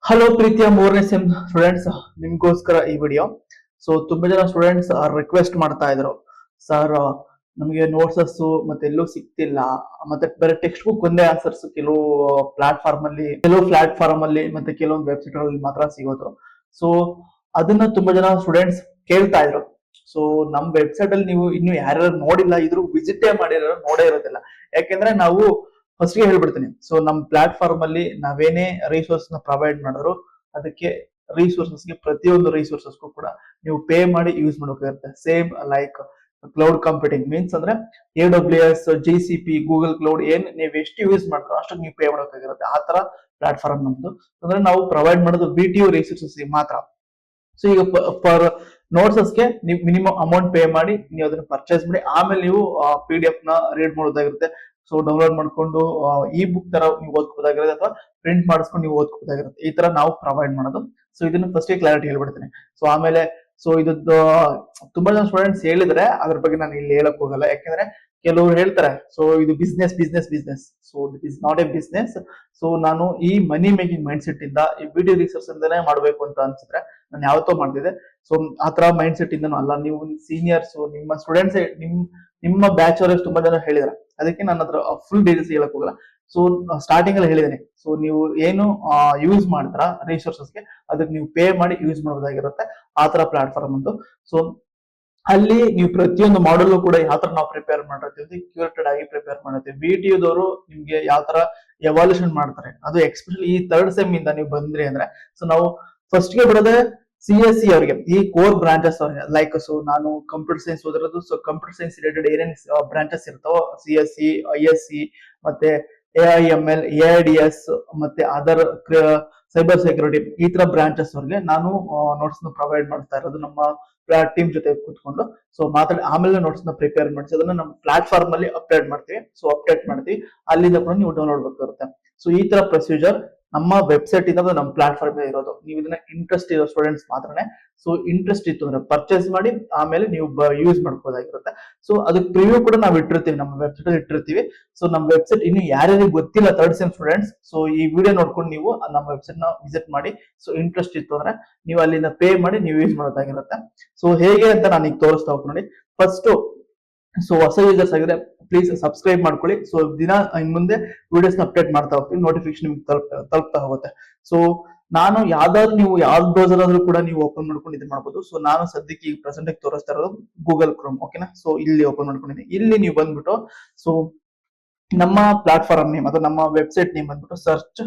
Hello ಪ್ರೀತಿಯ ಮೂರನೇ sem students, ನಿಮ್ಗೋಸ್ಕರ ಈ ವಿಡಿಯೋ. ಸೊ ತುಂಬಾ ಜನ ಸ್ಟೂಡೆಂಟ್ಸ್ ರಿಕ್ವೆಸ್ಟ್ ಮಾಡ್ತಾ ಇದ್ರು, ಸರ್ ನಮಗೆ ನೋಟ್ಸಸ್ ಮತ್ತೆ ಎಲ್ಲೂ ಸಿಗ್ತಿಲ್ಲ, ಮತ್ತೆ ಬೇರೆ ಟೆಕ್ಸ್ಟ್ ಬುಕ್ ಒಂದೇ ಆನ್ಸರ್ಸ್ ಕೆಲವು ಪ್ಲಾಟ್ಫಾರ್ಮ್ ಅಲ್ಲಿ ಮತ್ತೆ ಕೆಲವೊಂದು ವೆಬ್ಸೈಟ್ ಅಲ್ಲಿ ಮಾತ್ರ ಸಿಗೋದು. ಸೊ ಅದನ್ನ ತುಂಬಾ ಜನ ಸ್ಟೂಡೆಂಟ್ಸ್ ಕೇಳ್ತಾ ಇದ್ರು. ಸೊ ನಮ್ ವೆಬ್ಸೈಟ್ ಅಲ್ಲಿ ನೀವು ಇನ್ನು ಯಾರ್ಯಾರು ನೋಡಿಲ್ಲ, ಇದ್ರ ವಿಸಿಟೇ ಮಾಡಿರೋ ನೋಡೇ ಇರೋದಿಲ್ಲ. ಯಾಕೆಂದ್ರೆ ನಾವು ಫಸ್ಟ್ ಗೆ ಹೇಳ್ಬಿಡ್ತೀನಿ, ಸೊ ನಮ್ ಪ್ಲಾಟ್ಫಾರ್ಮ್ ಅಲ್ಲಿ ನಾವೇನೇ ರಿಸೋರ್ಸ್ ನ ಪ್ರೊವೈಡ್ ಮಾಡಿದ್ರು ಅದಕ್ಕೆ ರಿಸೋರ್ಸಸ್ಗೆ ಪ್ರತಿಯೊಂದು ರಿಸೋರ್ಸಸ್ಗೂ ಕೂಡ ನೀವು ಪೇ ಮಾಡಿ ಯೂಸ್ ಮಾಡಬೇಕಾಗುತ್ತೆ. Same like cloud computing means ಅಂದ್ರೆ AWS, GCP, ಗೂಗಲ್ ಕ್ಲೌಡ್ ಏನ್ ನೀವು ಎಷ್ಟು ಯೂಸ್ ಮಾಡ್ತಾರೋ ಅಷ್ಟು ನೀವು ಪೇ ಮಾಡಬೇಕಾಗಿರುತ್ತೆ. ಆ ತರ ಪ್ಲಾಟ್ಫಾರ್ಮ್ ನಮ್ದು. ಅಂದ್ರೆ ನಾವು ಪ್ರೊವೈಡ್ ಮಾಡೋದು BTU ರಿಸೋರ್ಸಸ್ ಮಾತ್ರ. ಸೊ ಈಗ ಫಾರ್ ನೋಟ್ಸಸ್ಗೆ ನೀವು ಮಿನಿಮಮ್ ಅಮೌಂಟ್ ಪೇ ಮಾಡಿ ನೀವು ಅದನ್ನ ಪರ್ಚೇಸ್ ಮಾಡಿ ಆಮೇಲೆ ನೀವು PDF ನ ರೀಡ್ ಮಾಡೋದಾಗಿರುತ್ತೆ. ಸೊ ಡೌನ್ಲೋಡ್ ಮಾಡ್ಕೊಂಡು ಇ ಬುಕ್ ತರ ನೀವು ಓದ್ಕೋದಾಗಿರುತ್ತೆ ಅಥವಾ ಪ್ರಿಂಟ್ ಮಾಡಿಸ್ಕೊಂಡು ನೀವು ಓದ್ಕೋದಾಗಿರುತ್ತೆ. ಈ ತರ ನಾವು ಪ್ರೊವೈಡ್ ಮಾಡೋದು. ಸೊ ಇದನ್ನ ಫಸ್ಟ್ ಕ್ಲಾರಿಟಿ ಹೇಳ್ಬಿಡ್ತೀನಿ. ಸೊ ಆಮೇಲೆ ಸೊ ಇದ್ದು ತುಂಬಾ ಜನ ಸ್ಟೂಡೆಂಟ್ಸ್ ಹೇಳಿದ್ರೆ ಅದ್ರ ಬಗ್ಗೆ ನಾನು ಇಲ್ಲಿ ಹೇಳಕ್ ಹೋಗಲ್ಲ. ಯಾಕಂದ್ರೆ ಕೆಲವರು ಹೇಳ್ತಾರೆ, ಸೊ ಇದು business. So it is not A business. So ನಾನು ಈ ಮನಿ ಮೇಕಿಂಗ್ ಮೈಂಡ್ ಸೆಟ್ ಇಂದ ಈ BTU ರಿಸರ್ಚ್ ಇಂದಾನೆ ಮಾಡ್ಬೇಕು ಅಂತ ಅನ್ಸಿದ್ರೆ ನಾನು ಯಾವತ್ತೋ ಮಾಡ್ತಿದ್ದೆ. ಸೊ ಆತರ ಮೈಂಡ್ ಸೆಟ್ ಇಂದನೂ ಅಲ್ಲ, ನೀವು ಸೀನಿಯರ್ಸ್ ನಿಮ್ಮ ಸ್ಟೂಡೆಂಟ್ಸ್ ನಿಮ್ಮ ಬ್ಯಾಚ್ ಅವರ್ಸ್ ತುಂಬಾ ಜನ ಹೇಳಿದಾರೆ. ಅದಕ್ಕೆ ನಾನು ಅದ್ರ ಫುಲ್ ಡೀಟೇಲ್ಸ್ ಹೇಳಕ್ ಹೋಗಲ್ಲ. ಸೊ ಸ್ಟಾರ್ಟಿಂಗ್ ಅಲ್ಲಿ ಹೇಳಿದ್ದೀನಿ, ಸೊ ನೀವು ಏನು ಯೂಸ್ ಮಾಡ್ತಾರ ರಿಸೋರ್ಸಸ್ಗೆ ಅದಕ್ಕೆ ನೀವು ಪೇ ಮಾಡಿ ಯೂಸ್ ಮಾಡೋದಾಗಿರುತ್ತೆ. ಆ ತರ ಪ್ಲಾಟ್ಫಾರ್ಮ್ ಅಂತ. ಸೊ ಅಲ್ಲಿ ನೀವು ಪ್ರತಿಯೊಂದು ಮಾಡಲ್ ಕೂಡ ಯಾವ ತರ ನಾವು ಪ್ರಿಪೇರ್ ಮಾಡಿರ್ತೀವಿ, ಕ್ಯೂರೇಟೆಡ್ ಆಗಿ ಪ್ರಿಪೇರ್ ಮಾಡಿರ್ತೀವಿ. BTUದವರು ನಿಮ್ಗೆ ಯಾವ ತರ ಎವಾಲ್ಯೂಷನ್ ಮಾಡ್ತಾರೆ, ಅದು ಎಕ್ಸ್ಪೆಷಲಿ ಈ ಥರ್ಡ್ ಸೆಮ್ ಇಂದ ನೀವು ಬಂದ್ರಿ ಅಂದ್ರೆ, ಸೊ ನಾವು ಫಸ್ಟ್ ಗೆ ಬಿಡೋದೇ CSE ಅವರಿಗೆ, ಈ ಕೋರ್ ಬ್ರಾಂಚಸ್ ಅವರಿಗೆ. ಲೈಕ್ ಸೊ ನಾನು ಕಂಪ್ಯೂಟರ್ ಸೈನ್ಸ್ ಓದಿರೋದು, ಸೊ ಕಂಪ್ಯೂಟರ್ ಸೈನ್ಸ್ ರಿಲೇಟೆಡ್ ಏನೇನು ಬ್ರಾಂಚಸ್ ಇರ್ತಾವೋ CSE, ISC ಮತ್ತೆ AIML, AIDS ಮತ್ತೆ ಅದರ್ ಸೈಬರ್ ಸೆಕ್ಯೂರಿಟಿ, ಈ ತರ ಬ್ರಾಂಚಸ್ ಅವ್ರಿಗೆ ನಾನು ನೋಟ್ಸ್ ನ ಪ್ರೊವೈಡ್ ಮಾಡ್ತಾ ಇರೋದು ನಮ್ಮ ಟೀಮ್ ಜೊತೆ ಕೂತ್ಕೊಂಡು. ಸೊ ಮಾತಾಡಿ ಆಮೇಲೆ ನೋಟ್ಸ್ ನ ಪ್ರಿಪೇರ್ ಮಾಡಿಸಿ ಅದನ್ನ ನಮ್ಮ ಪ್ಲಾಟ್ಫಾರ್ಮ್ ಅಲ್ಲಿ ಅಪ್ಡೇಟ್ ಮಾಡ್ತೀವಿ. ಸೊ ಅಪ್ಡೇಟ್ ಮಾಡ್ತೀವಿ, ಅಲ್ಲಿಂದ ಕೂಡ ನೀವು ಡೌನ್ಲೋಡ್ ಬೇಕಾಗುತ್ತೆ. ಸೊ ಈ ತರ ಪ್ರೊಸೀಜರ್ ನಮ್ಮ ವೆಬ್ಸೈಟ್ ಇಂದ ನಮ್ಮ ಪ್ಲಾಟ್ಫಾರ್ಮ್ ಇರೋದು. ನೀವು ಇದನ್ನ ಇಂಟ್ರೆಸ್ಟ್ ಇರೋ ಸ್ಟೂಡೆಂಟ್ಸ್ ಮಾತ್ರನೇ. ಸೊ ಇಂಟ್ರೆಸ್ಟ್ ಇತ್ತು ಅಂದ್ರೆ ಪರ್ಚೇಸ್ ಮಾಡಿ ಆಮೇಲೆ ನೀವು ಯೂಸ್ ಮಾಡ್ಬೋದಾಗಿರುತ್ತೆ. ಸೊ ಅದಕ್ಕೆ ಪ್ರಿವ್ಯೂ ಕೂಡ ನಾವು ಇಟ್ಟಿರ್ತೀವಿ, ನಮ್ಮ ವೆಬ್ಸೈಟ್ ಅಲ್ಲಿ ಇಟ್ಟಿರ್ತೀವಿ. ಸೊ ನಮ್ಮ ವೆಬ್ಸೈಟ್ ಇನ್ನು ಯಾರ್ಯಾರಿಗೆ ಗೊತ್ತಿಲ್ಲ ಥರ್ಡ್ ಸೆಮ್ ಸ್ಟೂಡೆಂಟ್ಸ್, ಸೊ ಈ ವಿಡಿಯೋ ನೋಡ್ಕೊಂಡು ನೀವು ನಮ್ಮ ವೆಬ್ಸೈಟ್ ನ ವಿಸಿಟ್ ಮಾಡಿ. ಸೊ ಇಂಟ್ರೆಸ್ಟ್ ಇತ್ತು ಅಂದ್ರೆ ನೀವು ಅಲ್ಲಿಂದ ಪೇ ಮಾಡಿ ನೀವು ಯೂಸ್ ಮಾಡೋದಾಗಿರುತ್ತೆ. ಸೊ ಹೇಗೆ ಅಂತ ನಾನು ಈಗ ತೋರಿಸ್ತಾ ಹೋಗ್ತೀನಿ ನೋಡಿ. ಫಸ್ಟ್ ಸೊ ಹೊಸ ಯೂಸರ್ಸ್ ಆಗಿದ್ರೆ ಪ್ಲೀಸ್ ಸಬ್ಸ್ಕ್ರೈಬ್ ಮಾಡ್ಕೊಳ್ಳಿ. ಸೊ ದಿನ ಇನ್ ಮುಂದೆ ವಿಡಿಯೋಸ್ ಅಪ್ಡೇಟ್ ಮಾಡ್ತಾ ಹೋಗ್ತೀನಿ, ನೋಟಿಫಿಕೇಶನ್ ನಿಮ್ಗೆ ತಲುಪ್ತಾ ಹೋಗುತ್ತೆ. ಸೊ ನಾನು ಯಾವ್ದಾದ್ರು ನೀವು ಯಾವ ಬ್ರೌಸರ್ ಆದ್ರೂ ಕೂಡ ನೀವು ಓಪನ್ ಮಾಡ್ಕೊಂಡು ಇದು ಮಾಡ್ಬೋದು. ಸೊ ನಾನು ಸದ್ಯಕ್ಕೆ ಈಗ ಪ್ರೆಸೆಂಟ್ ಆಗಿ ತೋರಿಸ್ತಾ ಇರೋದು ಗೂಗಲ್ ಕ್ರೋಮ್, ಓಕೆನಾ. ಸೊ ಇಲ್ಲಿ ಓಪನ್ ಮಾಡ್ಕೊಂಡಿದ್ದೀನಿ. ಇಲ್ಲಿ ನೀವು ಬಂದ್ಬಿಟ್ಟು ಸೊ ನಮ್ಮ ಪ್ಲಾಟ್ಫಾರ್ಮ್ ನೇಮ್ ಅಥವಾ ನಮ್ಮ ವೆಬ್ಸೈಟ್ ನೇಮ್ ಬಂದ್ಬಿಟ್ಟು ಸರ್ಚ್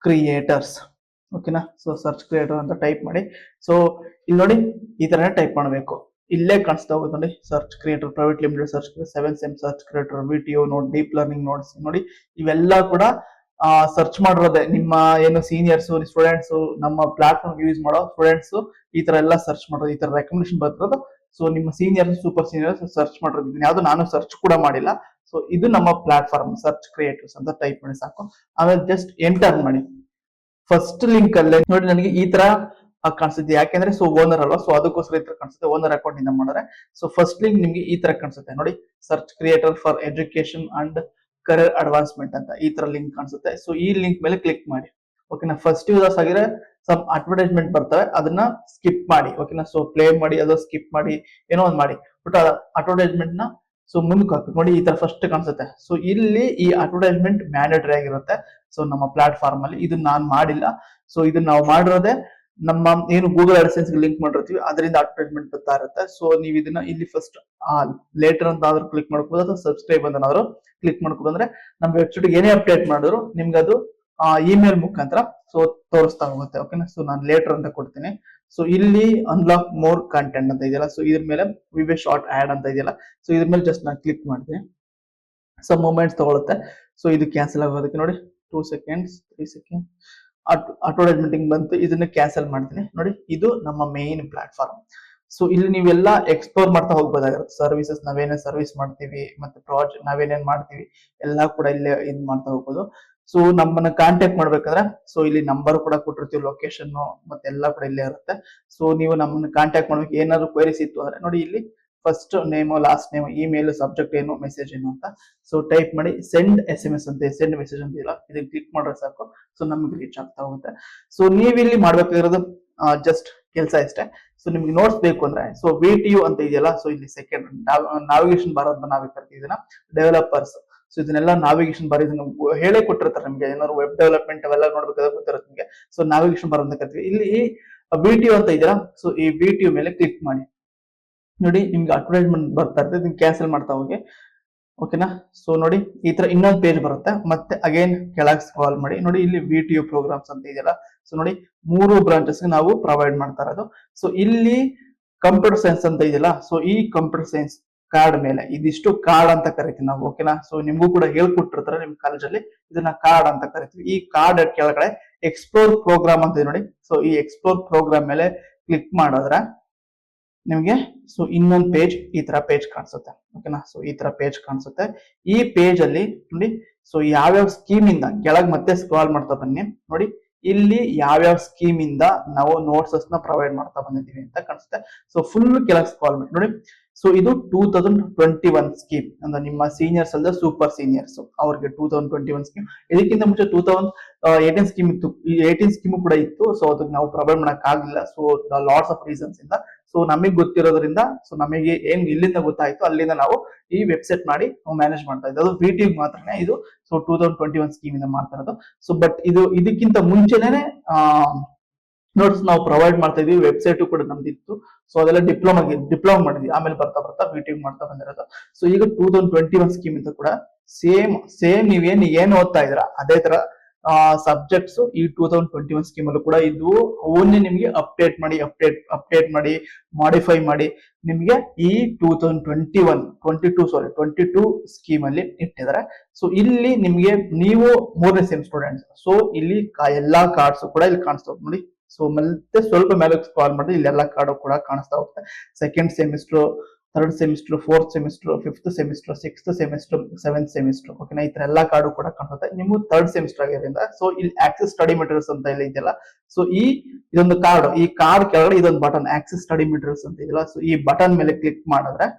ಕ್ರಿಯೇಟರ್ಸ್, ಓಕೆನಾ. ಸೊ ಸರ್ಚ್ ಕ್ರಿಯೇಟರ್ ಅಂತ ಟೈಪ್ ಮಾಡಿ. ಸೊ ಇಲ್ಲಿ ನೋಡಿ ಈ ತರನೇ ಟೈಪ್ ಮಾಡಬೇಕು. ಇಲ್ಲೇ ಕಾಣಿಸ್ತಾ ಹೋಗುತ್ತೆ ನೋಡಿ, search creator private limited, search 7 sem search creator, VTO ನೋಡ್, ಡೀಪ್ ಲರ್ನಿಂಗ್ ನೋಡ್ಸ್ ನೋಡಿ. ಇವೆಲ್ಲ ಕೂಡ ಸರ್ಚ್ ಮಾಡಿರೋದೆ. ನಿಮ್ಮ ಏನು ಸೀನಿಯರ್ಸ್ ಸ್ಟೂಡೆಂಟ್ಸ್ ನಮ್ಮ ಪ್ಲಾಟ್ಫಾರ್ಮ್ ಯೂಸ್ ಮಾಡೋ ಸ್ಟೂಡೆಂಟ್ಸ್ ಈ ತರ ಎಲ್ಲ ಸರ್ಚ್ ಮಾಡೋದು, ಈ ತರ ರೆಕಮೆಂಡೇಶನ್ ಬರ್ತಿರೋದು. ಸೊ ನಿಮ್ಮ ಸೀನಿಯರ್ಸ್ ಸೂಪರ್ ಸೀನಿಯರ್ಸ್ ಸರ್ಚ್ ಮಾಡಿರೋದು, ಯಾವ್ದು ನಾನು ಸರ್ಚ್ ಕೂಡ ಮಾಡಿಲ್ಲ. ಸೊ ಇದು ನಮ್ಮ ಪ್ಲಾಟ್ಫಾರ್ಮ್ ಸರ್ಚ್ ಕ್ರಿಯೇಟರ್ಸ್ ಅಂತ ಟೈಪ್ ಮಾಡಿ ಸಾಕು. ಆಮೇಲೆ ಜಸ್ಟ್ ಎಂಟರ್ ಮಾಡಿ. ಫಸ್ಟ್ ಲಿಂಕ್ ಅಲ್ಲೇ ನೋಡಿ ನನಗೆ ಈ ತರ ಕಾಣಿಸುತ್ತೆ. ಯಾಕೆಂದ್ರೆ ಸೊ ಓನರ್ ಅಲ್ವಾ, ಸೊ ಅದಕ್ಕೋಸ್ಕರ ಈ ತರ ಕಾಣಿಸುತ್ತೆ. ಓನರ್ ಅಕೌಂಟ್ ಇಂದ ಮಾಡಿದ್ರೆ ಸೊ ಫಸ್ಟ್ ಲಿಂಕ್ ನಿಮ್ಗೆ ಈ ತರ ಕಾಣಿಸುತ್ತೆ ನೋಡಿ, search creator for education and career advancement ಅಂತ ಈ ತರ ಲಿಂಕ್ ಕಾಣಿಸುತ್ತೆ. ಸೊ ಈ ಲಿಂಕ್ ಮೇಲೆ ಕ್ಲಿಕ್ ಮಾಡಿ, ಓಕೆನಾ. ಫಸ್ಟ್ ಯೂಸರ್ಸ್ ಆಗಿದ್ರೆ ಸಮ್ ಅಡ್ವರ್ಟೈಸ್ಮೆಂಟ್ ಬರ್ತವೆ, ಅದನ್ನ ಸ್ಕಿಪ್ ಮಾಡಿ, ಓಕೆನಾ. ಸೊ ಪ್ಲೇ ಮಾಡಿ, ಅದು ಸ್ಕಿಪ್ ಮಾಡಿ, ಏನೋ ಒಂದು ಮಾಡಿ. ಬಟ್ ಅಡ್ವರ್ಟೈಸ್ಮೆಂಟ್ ನ ಸೊ ಮುಂದಕ್ಕೆ ಹಾಕ್ಬೇಕು ನೋಡಿ, ಈ ತರ ಫಸ್ಟ್ ಕಾಣಿಸುತ್ತೆ. ಸೊ ಇಲ್ಲಿ ಈ ಅಡ್ವರ್ಟೈಸ್ಮೆಂಟ್ ಮ್ಯಾಂಡೇಟರಿ ಆಗಿರುತ್ತೆ. ಸೊ ನಮ್ಮ ಪ್ಲಾಟ್ಫಾರ್ಮ್ ಅಲ್ಲಿ ಇದನ್ನ ನಾನು ಮಾಡಿಲ್ಲ. ಸೊ ಇದನ್ನ ನಾವು ಮಾಡಿರೋದೇ ನಮ್ಮ ಏನು ಗೂಗಲ್ ಅಡ್ಸೆನ್ಸ್ ಲಿಂಕ್ ಮಾಡಿರ್ತೀವಿ ಅದರಿಂದ ಅಡ್ವರ್ಟೈಸ್ಮೆಂಟ್ ಬರ್ತಾ ಇರುತ್ತೆ. ಸೊ ನೀವು ಇದನ್ನ ಇಲ್ಲಿ ಫಸ್ಟ್ ಲೇಟರ್ ಅಂತ ಆದ್ರೂ ಕ್ಲಿಕ್ ಮಾಡ್ಕೋಬಹುದು, ಅಥವಾ ಸಬ್ಸ್ಕ್ರೈಬ್ ಅಂತ ಕ್ಲಿಕ್ ಮಾಡ್ಕೋದು. ಅಂದ್ರೆ ನಮ್ಮ ವೆಬ್ಸೈಟ್ ಏನೇ ಅಪ್ಡೇಟ್ ಮಾಡಿದ್ರು ನಿಮ್ಗೆ ಅದು ಇಮೇಲ್ ಮುಖಾಂತರ ಸೊ ತೋರಿಸ್ತಾ ಹೋಗುತ್ತೆ, ಓಕೆನಾ. ಸೊ ನಾನು ಲೇಟರ್ ಅಂತ ಕೊಡ್ತೀನಿ. ಸೊ ಇಲ್ಲಿ ಅನ್ಲಾಕ್ ಮೋರ್ ಕಂಟೆಂಟ್ ಅಂತ ಇದೆಯಲ್ಲ, ಸೊ ಇದ್ರ ಮೇಲೆ ವಿವೆ ಶಾರ್ಟ್ ಆಡ್ ಅಂತ ಇದೆಯಲ್ಲ, ಸೊ ಇದ್ರ ಮೇಲೆ ಜಸ್ಟ್ ನಾನು ಕ್ಲಿಕ್ ಮಾಡ್ತೀನಿ. ಸೊ ಮೂಮೆಂಟ್ಸ್ ತಗೊಳುತ್ತೆ. ಸೊ ಇದು ಕ್ಯಾನ್ಸಲ್ ಆಗೋದಕ್ಕೆ ನೋಡಿ 2 ಸೆಕೆಂಡ್ಸ್ 3 ಸೆಕೆಂಡ್ ಅಡ್ವರ್ಟೈಸ್ಮೆಂಟ್ ಬಂತು. ಇದನ್ನ ಕ್ಯಾನ್ಸಲ್ ಮಾಡ್ತೀನಿ ನೋಡಿ. ಇದು ನಮ್ಮ ಮೇನ್ ಪ್ಲಾಟ್ಫಾರ್ಮ್. ಸೊ ಇಲ್ಲಿ ನೀವೆಲ್ಲ ಎಕ್ಸ್ಪ್ಲೋರ್ ಮಾಡ್ತಾ ಹೋಗ್ಬೋದಾಗಿರುತ್ತೆ. ಸರ್ವಿಸಸ್ ನಾವೇನೇನ್ ಸರ್ವಿಸ್ ಮಾಡ್ತೀವಿ, ಮತ್ತೆ ಪ್ರಾಜೆಕ್ಟ್ ನಾವೇನೇನ್ ಮಾಡ್ತೀವಿ ಎಲ್ಲ ಕೂಡ ಇಲ್ಲೇ ಇದ್ ಮಾಡ್ತಾ ಹೋಗ್ಬೋದು. ಸೊ ನಮ್ಮನ್ನ ಕಾಂಟ್ಯಾಕ್ಟ್ ಮಾಡ್ಬೇಕಂದ್ರೆ ಸೊ ಇಲ್ಲಿ ನಂಬರ್ ಕೂಡ ಕೊಟ್ಟಿರ್ತೀವಿ, ಲೊಕೇಶನ್ ಮತ್ತೆ ಎಲ್ಲ ಕೂಡ ಇಲ್ಲೇ ಇರುತ್ತೆ. ಸೊ ನೀವು ನಮ್ಮನ್ನ ಕಾಂಟ್ಯಾಕ್ಟ್ ಮಾಡ್ಬೇಕು, ಏನಾದ್ರು ಕ್ವೈರೀಸ್ ಇತ್ತು ಅಂದ್ರೆ ನೋಡಿ ಇಲ್ಲಿ first name, last name, email, subject ಏನು, ಮೆಸೇಜ್ ಏನು ಅಂತ. ಸೊ ಟೈಪ್ ಮಾಡಿ ಸೆಂಡ್ SMS ಅಂತ, ಸೆಂಡ್ ಮೆಸೇಜ್ ಅಂತ ಇಲ್ಲ, ಇದನ್ನ ಕ್ಲಿಕ್ ಮಾಡ್ರೆ ಸಾಕು. ಸೊ ನಮ್ಗೆ ರೀಚ್ ಆಗ್ತಾ ಹೋಗುತ್ತೆ. ಸೊ ನೀವಿಲ್ಲಿ ಮಾಡ್ಬೇಕಾಗಿರೋದು ಜಸ್ಟ್ ಕೆಲಸ ಇಷ್ಟೇ. ಸೊ ನಿಮ್ಗೆ ನೋಟ್ಸ್ ಬೇಕು ಅಂದ್ರೆ ಸೊ VTU ಅಂತ ಇದೆಯಲ್ಲ, ಸೊ ಇಲ್ಲಿ ಸೆಕೆಂಡ್ ನಾವಿಗೇಷನ್ ಬಾರ್ ಅಂತ ನಾವೇ ಕರಿತೀವಿ ಇದನ್ನ, ಡೆವಲಪರ್ಸ್. ಸೊ ಇದನ್ನೆಲ್ಲ ನಾವಿಗೇಷನ್ ಬಾರ್ ಇದನ್ನ ಹೇಳೇ ಕೊಟ್ಟಿರ್ತಾರೆ ನಿಮ್ಗೆ, ಏನಾದ್ರು ವೆಬ್ ಡೆವಲಪ್ಮೆಂಟ್ ಅವೆಲ್ಲ ನೋಡ್ಬೇಕಾದ್ರೆ ಗೊತ್ತಿರುತ್ತೆ ನಿಮ್ಗೆ. ಸೊ ನಾವಿಗೇಷನ್ ಬಾರ್ ಅಂತ ಕರಿತೀವಿ. ಇಲ್ಲಿ VTU ಅಂತ ಇದೆಯಲ್ಲ, ಸೊ ಈ VTU ಮೇಲೆ ಕ್ಲಿಕ್ ಮಾಡಿ. ನೋಡಿ ನಿಮ್ಗೆ ಅಡ್ವರ್ಟೈಸ್ಮೆಂಟ್ ಬರ್ತಾ ಇರ್ತದೆ, ಇದನ್ನ ಕ್ಯಾನ್ಸಲ್ ಮಾಡ್ತಾ ಹೋಗಿ. ಓಕೆನಾ? ಸೊ ನೋಡಿ ಈ ತರ ಇನ್ನೊಂದು ಪೇಜ್ ಬರುತ್ತೆ. ಮತ್ತೆ ಅಗೇನ್ ಕೆಳಗೆ ಸ್ಕ್ರಾಲ್ ಮಾಡಿ. ನೋಡಿ ಇಲ್ಲಿ VTU ಪ್ರೋಗ್ರಾಮ್ಸ್ ಅಂತ ಇದೆಯಲ್ಲ, ಸೊ ನೋಡಿ 3 ಬ್ರಾಂಚಸ್ ನಾವು ಪ್ರೊವೈಡ್ ಮಾಡ್ತಾ ಇರೋದು. ಸೊ ಇಲ್ಲಿ ಕಂಪ್ಯೂಟರ್ ಸೈನ್ಸ್ ಅಂತ ಇದೆಯಲ್ಲ, ಸೊ ಈ ಕಂಪ್ಯೂಟರ್ ಸೈನ್ಸ್ ಕಾರ್ಡ್ ಮೇಲೆ ಇದಿಷ್ಟು ಕಾರ್ಡ್ ಅಂತ ಕರಿತೀವಿ ನಾವು. ಓಕೆನಾ? ಸೊ ನಿಮ್ಗೂ ಕೂಡ ಹೇಳ್ಕೊಟ್ಟಿರ್ತಾರೆ ನಿಮ್ ಕಾಲೇಜಲ್ಲಿ, ಇದನ್ನ ಕಾರ್ಡ್ ಅಂತ ಕರಿತೀವಿ. ಈ ಕಾರ್ಡ್ ಕೆಳಗಡೆ ಎಕ್ಸ್ಪ್ಲೋರ್ ಪ್ರೋಗ್ರಾಮ್ ಅಂತ ಇದೆ ನೋಡಿ. ಸೊ ಈ ಎಕ್ಸ್ಪ್ಲೋರ್ ಪ್ರೋಗ್ರಾಮ್ ಮೇಲೆ ಕ್ಲಿಕ್ ಮಾಡಿದ್ರೆ ನಿಮಗೆ ಸೊ ಇನ್ನೊಂದು ಪೇಜ್, ಈ ತರ ಪೇಜ್ ಕಾಣಿಸುತ್ತೆ. ಓಕೆನಾ? ಸೊ ಈ ತರ ಪೇಜ್ ಕಾಣಿಸುತ್ತೆ. ಈ ಪೇಜ್ ಅಲ್ಲಿ ನೋಡಿ ಸೊ ಯಾವ್ಯಾವ ಸ್ಕೀಮ್ ಇಂದ ಕೆಳಗೆ ಮತ್ತೆ ಸ್ಕ್ರಾಲ್ ಮಾಡ್ತಾ ಬನ್ನಿ. ನೋಡಿ ಇಲ್ಲಿ ಯಾವ್ಯಾವ ಸ್ಕೀಮ್ ಇಂದ ನಾವು ನೋಟ್ಸ್ ನ ಪ್ರೊವೈಡ್ ಮಾಡ್ತಾ ಬಂದಿದ್ದೀವಿ ಅಂತ ಕಾಣಿಸುತ್ತೆ. ಸೊ ಫುಲ್ ಕೆಳಗೆ ಸ್ಕ್ರಾಲ್ ಮಾಡಿ ನೋಡಿ. ಸೊ ಇದು 2021 ಸ್ಕೀಮ್ ಅಂದ್ರೆ ನಿಮ್ಮ ಸೀನಿಯರ್ಸ್ ಅಲ್ಲದೆ ಸೂಪರ್ ಸೀನಿಯರ್ಸ್ ಅವ್ರಿಗೆ 2021 ಸ್ಕೀಮ್. ಇದಕ್ಕಿಂತ ಮುಂಚೆ 2018 ಸ್ಕೀಮ್ ಇತ್ತು, ಈ 18 ಸ್ಕೀಮ್ ಕೂಡ ಇತ್ತು. ಸೊ ಅದಕ್ಕೆ ನಾವು ಪ್ರೊವೈಡ್ ಮಾಡಕ್ ಆಗಿಲ್ಲ. ಸೊ ಲಾಟ್ಸ್ ಆಫ್ ರೀಸನ್ಸ್ ಇಂದ. ಸೊ ನಮಗೆ ಗೊತ್ತಿರೋದ್ರಿಂದ, ಸೊ ನಮಗೆ ಏನ್ ಇಲ್ಲಿಂದ ಗೊತ್ತಾಯ್ತು ಅಲ್ಲಿಂದ ನಾವು ಈ ವೆಬ್ಸೈಟ್ ಮಾಡಿ ನಾವು ಮ್ಯಾನೇಜ್ ಮಾಡ್ತಾ ಇದ್ದೀವಿ. ಅದು VTU ಮಾತ್ರನೇ ಇದು. ಸೊ 2021 ಸ್ಕೀಮ್ ಇಂದ ಮಾಡ್ತಾ ಇರೋದು. ಸೊ ಬಟ್ ಇದು ಇದಕ್ಕಿಂತ ಮುಂಚೆನೆ ನೋಟ್ಸ್ ನಾವು ಪ್ರೊವೈಡ್ ಮಾಡ್ತಾ ಇದೀವಿ. ವೆಬ್ಸೈಟ್ ಕೂಡ ನಮ್ದಿತ್ತು. ಸೊ ಅದೆಲ್ಲ ಡಿಪ್ಲೊಮಾ ಮಾಡಿದ್ವಿ. ಆಮೇಲೆ ಬರ್ತಾ ಬರ್ತಾ VTU ಮಾಡ್ತಾ ಬಂದಿರೋದು. ಸೊ ಈಗ 2021 ಸ್ಕೀಮ್ ಇಂದ ಕೂಡ ಸೇಮ್ ನೀವೇನ್ ಓದ್ತಾ ಇದ್ರ ಅದೇ ತರ ಸಬ್ಜೆಕ್ಟ್ಸ್ ಈ 2021 ಸ್ಕೀಮ್ ಅಲ್ಲೂ ಕೂಡ ಇದು ಓನ್ಲಿ ನಿಮ್ಗೆ ಅಪ್ಡೇಟ್ ಮಾಡಿ ಮಾಡಿಫೈ ಮಾಡಿ ನಿಮ್ಗೆ ಈ 2022 ಸ್ಕೀಮ್ ಅಲ್ಲಿ ಇಟ್ಟಿದ್ದಾರೆ. ಸೊ ಇಲ್ಲಿ ನಿಮ್ಗೆ ನೀವು 3ನೇ ಸೆಮ್ ಸ್ಟೂಡೆಂಟ್ಸ್. ಸೊ ಇಲ್ಲಿ ಎಲ್ಲಾ ಕಾರ್ಡ್ಸ್ ಕೂಡ ಇಲ್ಲಿ ಕಾಣಿಸ್ತಾ ಹೋಗುತ್ತೆ ನೋಡಿ. ಸೊ ಮತ್ತೆ ಸ್ವಲ್ಪ ಮೇಲೆ ಸ್ಕ್ರಾಲ್ ಮಾಡಿ, ಇಲ್ಲೆಲ್ಲ ಕಾರ್ಡ್ ಕೂಡ ಕಾಣಿಸ್ತಾ ಹೋಗುತ್ತೆ. Second semester, third semester, fourth semester, fifth semester, sixth semester, seventh semester. ಓಕೆನಾ? ಈ ತರ ಎಲ್ಲಾ ಕಾರ್ಡು ಕೂಡ ಕಾಣಿಸುತ್ತೆ. ನಿಮ್ಗೆ ಥರ್ಡ್ ಸೆಮಿಸ್ಟರ್ ಆಗಿರೋದ್ರಿಂದ ಸೊ ಇಲ್ಲಿ ಆಕ್ಸೆಸ್ ಸ್ಟಡಿ ಮೆಟೀರಿಯಲ್ಸ್ ಅಂತ ಇಲ್ಲಿ ಇದೆಯಲ್ಲ, ಸೊ ಇದೊಂದು ಕಾರ್ಡ್, ಈ ಕಾರ್ಡ್ ಕೆಳಗಡೆ ಇದೊಂದು ಬಟನ್ ಆಕ್ಸೆಸ್ ಸ್ಟಡಿ ಮೆಟೀರಿಯಲ್ಸ್ ಅಂತ ಇದೆಯಲ್ಲ, ಸೊ ಈ ಬಟನ್ ಮೇಲೆ ಕ್ಲಿಕ್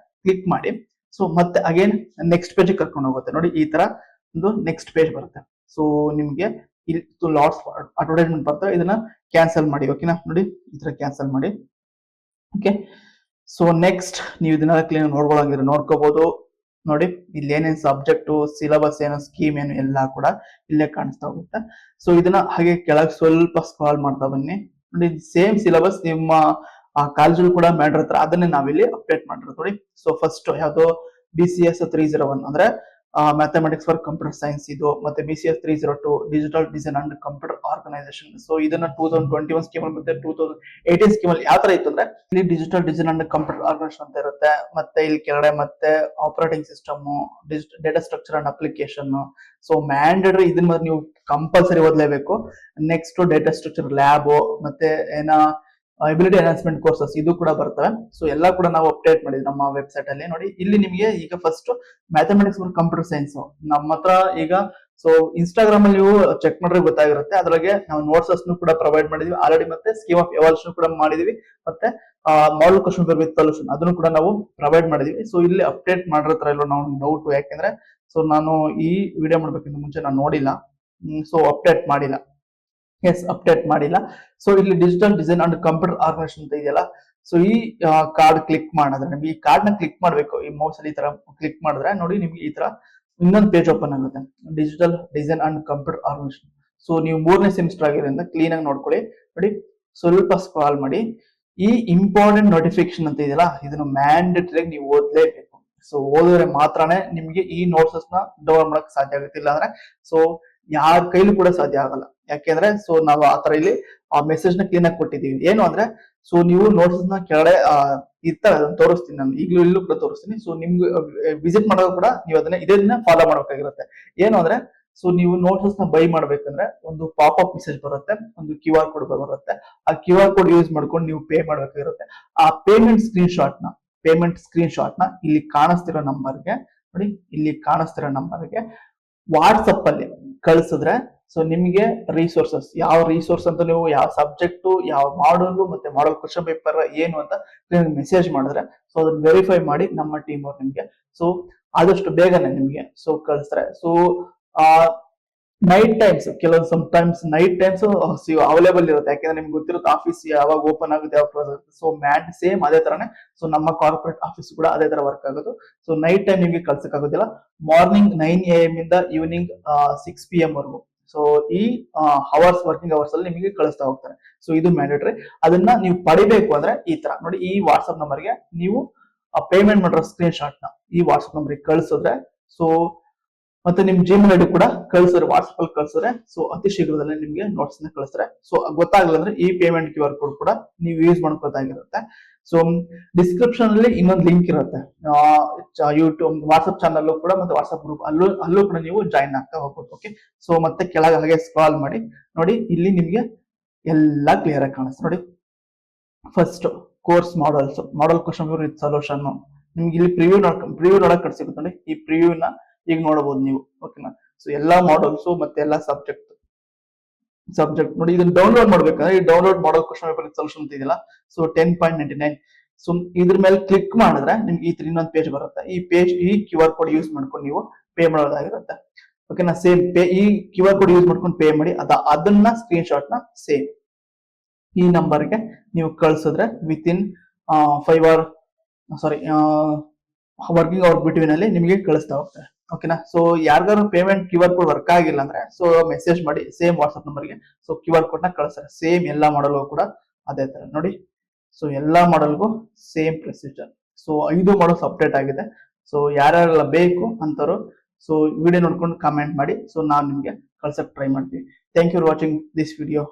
ಮಾಡಿ. ಸೊ ಮತ್ತೆ ಅಗೇನ್ ನೆಕ್ಸ್ಟ್ ಪೇಜ್ ಕರ್ಕೊಂಡು ಹೋಗುತ್ತೆ. ನೋಡಿ ಈ ತರ ಒಂದು ನೆಕ್ಸ್ಟ್ ಪೇಜ್ ಬರುತ್ತೆ. ಸೊ ನಿಮ್ಗೆ ಇಲ್ಲಿ ಲಾಟ್ಸ್ ಅಡ್ವರ್ಟೈಸ್ಮೆಂಟ್ ಬರ್ತವೆ, ಇದನ್ನ ಕ್ಯಾನ್ಸಲ್ ಮಾಡಿ. ಓಕೆನಾ? ನೋಡಿ ಈ ತರ ಕ್ಯಾನ್ಸಲ್ ಮಾಡಿ. ಓಕೆ, ಸೊ ನೆಕ್ಸ್ಟ್ ನೀವು ಇದನ್ನೆಲ್ಲ ಕ್ಲೀನ್ ನೋಡ್ಕೋಬಹುದು. ನೋಡಿ ಇಲ್ಲಿ ಏನೇನ್ ಸಬ್ಜೆಕ್ಟ್, ಸಿಲೆಬಸ್ ಏನು, ಸ್ಕೀಮ್ ಏನು ಎಲ್ಲ ಕೂಡ ಇಲ್ಲೇ ಕಾಣಿಸ್ತಾ ಹೋಗುತ್ತೆ. ಸೊ ಇದನ್ನ ಹಾಗೆ ಕೆಳಗೆ ಸ್ವಲ್ಪ ಸ್ಕ್ರಾಲ್ ಮಾಡ್ತಾ ಬನ್ನಿ. ನೋಡಿ ಸೇಮ್ ಸಿಲೆಬಸ್ ನಿಮ್ಮ ಕಾಲೇಜಲ್ಲಿ ಕೂಡ ಮಾಡಿರ್ತಾರೆ, ಅದನ್ನೇ ನಾವಿಲ್ಲಿ ಅಪ್ಡೇಟ್ ಮಾಡಿರೋದು ನೋಡಿ. ಸೊ ಫಸ್ಟ್ ಯಾವ್ದು BCS 301 ಅಂದ್ರೆ ಮ್ಯಾಥಮೆಟಿಕ್ಸ್ ಫಾರ್ ಕಂಪ್ಯೂಟರ್ ಸೈನ್ಸ್ ಇದು, ಮತ್ತೆ BCS 302 digital design and computer organisation. So ಇದನ್ನ 2021 ಸ್ಕೀಮ್ ಮತ್ತೆ 2018 ಸ್ಕೀಮ್ ಅಲ್ಲಿ ಯಾವ ತರ ಇತ್ತು ಅಂದ್ರೆ ಇಲ್ಲಿ digital design and computer organisation ಅಂತ ಇರುತ್ತೆ. ಮತ್ತೆ ಇಲ್ಲಿ ಕೆಳಗಡೆ ಮತ್ತೆ operating system, data structure and application. So mandatory ಇದನ್ನ ನೀವು ಕಂಪಲ್ಸರಿ ಓದಲೇಬೇಕು. ನೆಕ್ಸ್ಟ್ ಡೇಟಾ ಸ್ಟ್ರಕ್ಚರ್ ಲ್ಯಾಬ್, ಮತ್ತೆ ಎಬಿಲಿಟಿ ಎನ್ಹಾನ್ಸ್ಮೆಂಟ್ ಕೋರ್ಸಸ್ ಇದು ಕೂಡ ಬರ್ತವೆ. ಸೊ ಎಲ್ಲ ಕೂಡ ನಾವು ಅಪ್ಡೇಟ್ ಮಾಡಿದ್ವಿ ನಮ್ಮ ವೆಬ್ಸೈಟ್ ಅಲ್ಲಿ. ನೋಡಿ ಇಲ್ಲಿ ನಿಮಗೆ ಈಗ first mathematics for computer science ನಮ್ಮ ಹತ್ರ ಈಗ ಸೊ ಇನ್ಸ್ಟಾಗ್ರಾಮ್ ಅಲ್ಲಿ ನೀವು ಚೆಕ್ ಮಾಡಿದ್ರೆ ಗೊತ್ತಾಗಿರುತ್ತೆ. ಅದ್ರಾಗೆ ನಾವು ನೋಟ್ಸ್ ಕೂಡ ಪ್ರೊವೈಡ್ ಮಾಡಿದ್ವಿ ಆಲ್ರೆಡಿ, ಮತ್ತೆ ಸ್ಕೀಮ್ ಆಫ್ ಎವಾಲ್ಯೂಷನ್ ಕೂಡ ಮಾಡಿದೀವಿ, ಮತ್ತೆ model question paper with solution ಅದನ್ನು ಕೂಡ ನಾವು ಪ್ರೊವೈಡ್ ಮಾಡಿದೀವಿ. ಸೊ ಇಲ್ಲಿ ಅಪ್ಡೇಟ್ ಮಾಡಿರ್ತಾರ ಇಲ್ಲೋ ನಾವು ಡೌಟ್, ಯಾಕೆಂದ್ರೆ ಸೊ ನಾನು ಈ ವಿಡಿಯೋ ಮಾಡ್ಬೇಕಿಂತ ಮುಂಚೆ ನಾನು ನೋಡಿಲ್ಲ. ಸೊ ಅಪ್ಡೇಟ್ ಮಾಡಿಲ್ಲ. ಸೊ ಇಲ್ಲಿ digital design and computer organisation ಅಂತ ಇದೆಯಲ್ಲ, ಸೊ ಈ ಕಾರ್ಡ್ ಕ್ಲಿಕ್ ಮಾಡಿದ್ರೆ ನಿಮ್ಗೆ ಈ ಕಾರ್ಡ್ ನ ಕ್ಲಿಕ್ ಮಾಡ್ಬೇಕು. ಈ ಮೌಸ್ ಅಲ್ಲಿ ಈ ತರ ಕ್ಲಿಕ್ ಮಾಡಿದ್ರೆ ನೋಡಿ ನಿಮ್ಗೆ ಈ ತರ ಇನ್ನೊಂದು ಪೇಜ್ ಓಪನ್ ಆಗುತ್ತೆ, digital design and computer organisation. So ನೀವು 3ನೇ ಸೆಮಿಸ್ಟರ್ ಆಗಿರೋದ್ರಿಂದ ಕ್ಲೀನ್ ಆಗಿ ನೋಡ್ಕೊಳ್ಳಿ. ನೋಡಿ ಸ್ವಲ್ಪ ಸ್ಕ್ರಾಲ್ ಮಾಡಿ. ಈ ಇಂಪಾರ್ಟೆಂಟ್ ನೋಟಿಫಿಕೇಶನ್ ಅಂತ ಇದೆಯಲ್ಲ, ಇದನ್ನು ಮ್ಯಾಂಡೇಟರಿ ನೀವು ಓದ್ಲೇಬೇಕು. ಸೊ ಓದಿದ್ರೆ ಮಾತ್ರನೇ ನಿಮ್ಗೆ ಈ ನೋಟ್ಸಸ್ ನ ಡೌನ್ಲೋಡ್ ಮಾಡಕ್ ಸಾಧ್ಯ ಆಗುತ್ತೆ. ಇಲ್ಲ ಅಂದ್ರೆ ಸೊ ಯಾರ ಕೈಲೂ ಕೂಡ ಸಾಧ್ಯ ಆಗಲ್ಲ. ಯಾಕೆಂದ್ರೆ ಸೊ ನಾವು ಆತರ ಇಲ್ಲಿ ಆ ಮೆಸೇಜ್ ನ ಕ್ಲೀನ್ ಆಗಿ ಕೊಟ್ಟಿದೀವಿ. ಏನು ಅಂದ್ರೆ ಸೊ ನೀವು ನೋಟ್ಸ್ ನ ಕೆಳಗಡೆ ಇರ್ತಾರೆ, ಅದನ್ನ ತೋರಿಸ್ತೀನಿ ನಾನು, ಇಲ್ಲೂ ಕೂಡ ತೋರಿಸ್ತೀನಿ. ಸೊ ನಿಮ್ಗೆ ವಿಸಿಟ್ ಮಾಡೋದು ಕೂಡ ನೀವು ಇದನ್ನ ಫಾಲೋ ಮಾಡ್ಬೇಕಾಗಿರುತ್ತೆ. ಏನು ಅಂದ್ರೆ ಸೊ ನೀವು ನೋಟ್ಸ್ ನ ಬೈ ಮಾಡ್ಬೇಕಂದ್ರೆ ಒಂದು ಪಾಪ್ಅಪ್ ಮೆಸೇಜ್ ಬರುತ್ತೆ, ಒಂದು QR ಕೋಡ್ ಬರುತ್ತೆ. ಆ QR ಕೋಡ್ ಯೂಸ್ ಮಾಡ್ಕೊಂಡು ನೀವು ಪೇ ಮಾಡ್ಬೇಕಾಗಿರುತ್ತೆ. ಆ ಪೇಮೆಂಟ್ ಸ್ಕ್ರೀನ್ ಶಾಟ್ ನ ಇಲ್ಲಿ ಕಾಣಿಸ್ತಿರೋ ನಂಬರ್ಗೆ, ನೋಡಿ ಇಲ್ಲಿ ಕಾಣಿಸ್ತಿರೋ ನಂಬರ್ಗೆ ವಾಟ್ಸಪ್ ಅಲ್ಲಿ ಕಳಿಸಿದ್ರೆ ಸೊ ನಿಮಗೆ ರಿಸೋರ್ಸಸ್ ಯಾವ ರಿಸೋರ್ಸ್ ಅಂತ ನೀವು ಯಾವ ಸಬ್ಜೆಕ್ಟ್ ಯಾವ ಮಾಡಲ್ ಮತ್ತೆ ಮಾಡಲ್ ಕ್ವಶನ್ ಪೇಪರ್ ಏನು ಅಂತ ಮೆಸೇಜ್ ಮಾಡಿದ್ರೆ ಸೊ ಅದನ್ನ ವೆರಿಫೈ ಮಾಡಿ ನಮ್ಮ ಟೀಮ್ ಅವ್ರು ನಿಮ್ಗೆ ಸೊ ಆದಷ್ಟು ಬೇಗನೆ ನಿಮ್ಗೆ ಸೊ ಕಳಿಸ್ತಾರೆ. ಸೊ ನೈಟ್ ಟೈಮ್ಸ್ ಕೆಲವೊಂದು ಟೈಮ್ಸ್ ನೈಟ್ ಟೈಮ್ಸ್ ಅವೈಲೇಬಲ್ ಇರುತ್ತೆ, ಯಾಕಂದ್ರೆ ನಿಮ್ಗೆ ಗೊತ್ತಿರುತ್ತೆ ಆಫೀಸ್ ಯಾವಾಗ ಓಪನ್ ಆಗುತ್ತೆ ಯಾವಾಗ ಕ್ಲೋಸ್ ಆಗುತ್ತೆ. ಸೊ ಸೇಮ್ ಅದೇ ತರನೇ ಸೊ ನಮ್ಮ ಕಾರ್ಪೊರೇಟ್ ಆಫೀಸ್ ಕೂಡ ಅದೇ ತರ ವರ್ಕ್ ಆಗೋದು. ಸೊ ನೈಟ್ ಟೈಮ್ ನಿಮ್ಗೆ ಕಳ್ಸಕ್ ಆಗೋದಿಲ್ಲ, ಮಾರ್ನಿಂಗ್ 9 AM ಇಂದ ಈವ್ನಿಂಗ್ 6 PM ವರೆಗೂ ಸೊ ಈ ವರ್ಕಿಂಗ್ ಅವರ್ಸ್ ಅಲ್ಲಿ ನಿಮಗೆ ಕಳಿಸ್ತಾ ಹೋಗ್ತಾರೆ. ಸೊ ಇದು ಮ್ಯಾಂಡೇಟರಿ. ಅದನ್ನ ನೀವು ಪಡಿಬೇಕು ಅಂದ್ರೆ ಈ ತರ ನೋಡಿ, ಈ ವಾಟ್ಸ್ಆಪ್ ನಂಬರ್ಗೆ ನೀವು ಪೇಮೆಂಟ್ ಮಾಡಿರೋ ಸ್ಕ್ರೀನ್ ಶಾಟ್ ನ ಈ ವಾಟ್ಸ್ಆಪ್ ನಂಬರ್ಗೆ ಕಳಿಸಿದ್ರೆ ಸೊ ಮತ್ತೆ ನಿಮ್ ಜಿಮೇಲ್ ಐಡಿ ಕೂಡ ಕಳ್ಸಿದ್ರೆ ವಾಟ್ಸ್ಆಪ್ ಅಲ್ಲಿ ಕಳ್ಸಿದ್ರೆ ಸೊ ಅತಿ ಶೀಘ್ರದಲ್ಲೇ ನಿಮ್ಗೆ ನೋಟ್ಸ್ ನ ಕಳಿಸ್ತಾರೆ. ಸೊ ಗೊತ್ತಾಗಲ್ಲ ಅಂದ್ರೆ ಈ ಪೇಮೆಂಟ್ QR ಕೋಡ್ ಕೂಡ ನೀವು ಯೂಸ್ ಮಾಡ್ಕೋತಾಗಿರುತ್ತೆ. ಸೊ ಡಿಸ್ಕ್ರಿಪ್ಷನ್ ಅಲ್ಲಿ ಇನ್ನೊಂದು ಲಿಂಕ್ ಇರುತ್ತೆ, ಯೂಟ್ಯೂಬ್ ವಾಟ್ಸ್ಆಪ್ ಚಾನಲ್ ಕೂಡ ಮತ್ತೆ ವಾಟ್ಸ್ಆಪ್ ಗ್ರೂಪ್ ಅಲ್ಲೂ ಕೂಡ ನೀವು ಜಾಯಿನ್ ಆಗ್ತಾ ಹೋಗ್ಬೋದು. ಓಕೆ, ಸೊ ಮತ್ತೆ ಕೆಳಗೆ ಹಾಗೆ ಸ್ಕ್ರಾಲ್ ಮಾಡಿ ನೋಡಿ, ಇಲ್ಲಿ ನಿಮ್ಗೆ ಎಲ್ಲಾ ಕ್ಲಿಯರ್ ಆಗಿ ಕಾಣಿಸ್ತು ನೋಡಿ. First course model question paper with solution ನಿಮ್ಗೆ ಇಲ್ಲಿ ಪ್ರಿವ್ಯೂ ನೋಡಕ್ ಸಿಗುತ್ತೆ ನೋಡಿ. ಈ ಪ್ರಿವ್ಯೂ ನ ಈಗ ನೋಡಬಹುದು ನೀವು. ಓಕೆನಾ, ಸೊ ಎಲ್ಲಾ ಮಾಡಲ್ಸ್ ಮತ್ತೆ ಎಲ್ಲಾ ಸಬ್ಜೆಕ್ಟ್ ನೋಡಿ. ಇದನ್ನ ಡೌನ್ಲೋಡ್ ಮಾಡ್ಬೇಕಂದ್ರೆ ಈ download model question paper solution ಅಂತ ಇದೆಯಲ್ಲ, ಸೊ 10.99. ಸೊ ಇದ್ರ ಮೇಲೆ ಕ್ಲಿಕ್ ಮಾಡಿದ್ರೆ ನಿಮ್ಗೆ ಈ ತರ ಇನ್ನೊಂದು ಪೇಜ್ ಬರುತ್ತೆ. ಈ QR ಕೋಡ್ ಯೂಸ್ ಮಾಡ್ಕೊಂಡು ನೀವು ಪೇ ಮಾಡೋದಾಗಿರುತ್ತೆ. ಓಕೆನಾ, ಸೇಮ್ ಈ QR ಕೋಡ್ ಯೂಸ್ ಮಾಡ್ಕೊಂಡು ಪೇ ಮಾಡಿ ಅದನ್ನ ಸ್ಕ್ರೀನ್ ಶಾಟ್ ನ ಸೇಮ್ ಈ ನಂಬರ್ಗೆ ನೀವು ಕಳ್ಸಿದ್ರೆ within 5 hour working hour between ಅಲ್ಲಿ ನಿಮಗೆ ಕಳಿಸ್ತಾ ಹೋಗ್ತಾರೆ. ಓಕೆನಾ, ಸೊ ಯಾರಿಗಾರು ಪೇಮೆಂಟ್ QR ಕೋಡ್ ವರ್ಕ್ ಆಗಿಲ್ಲ ಅಂದ್ರೆ ಸೊ ಮೆಸೇಜ್ ಮಾಡಿ ಸೇಮ್ ವಾಟ್ಸ್ಆಪ್ ನಂಬರ್ಗೆ ಸೊ QR ಕೋಡ್ ನ ಕಳಿಸ್ತಾರೆ. ಸೇಮ್ ಎಲ್ಲಾ ಮಾಡಲ್ಗೂ ಕೂಡ ಅದೇ ತರ ನೋಡಿ. ಸೊ ಎಲ್ಲಾ ಮಾಡಲ್ಗೂ same procedure. So 5 models update ಆಗಿದೆ. ಸೊ ಯಾರ್ಯಾರೆಲ್ಲ ಬೇಕು ಅಂತವ್ರು ಸೊ ವಿಡಿಯೋ ನೋಡ್ಕೊಂಡು ಕಾಮೆಂಟ್ ಮಾಡಿ, ಸೊ ನಾನ್ ನಿಮ್ಗೆ ಕಳ್ಸಕ್ ಟ್ರೈ ಮಾಡ್ತೀವಿ. Thank you for watching this video.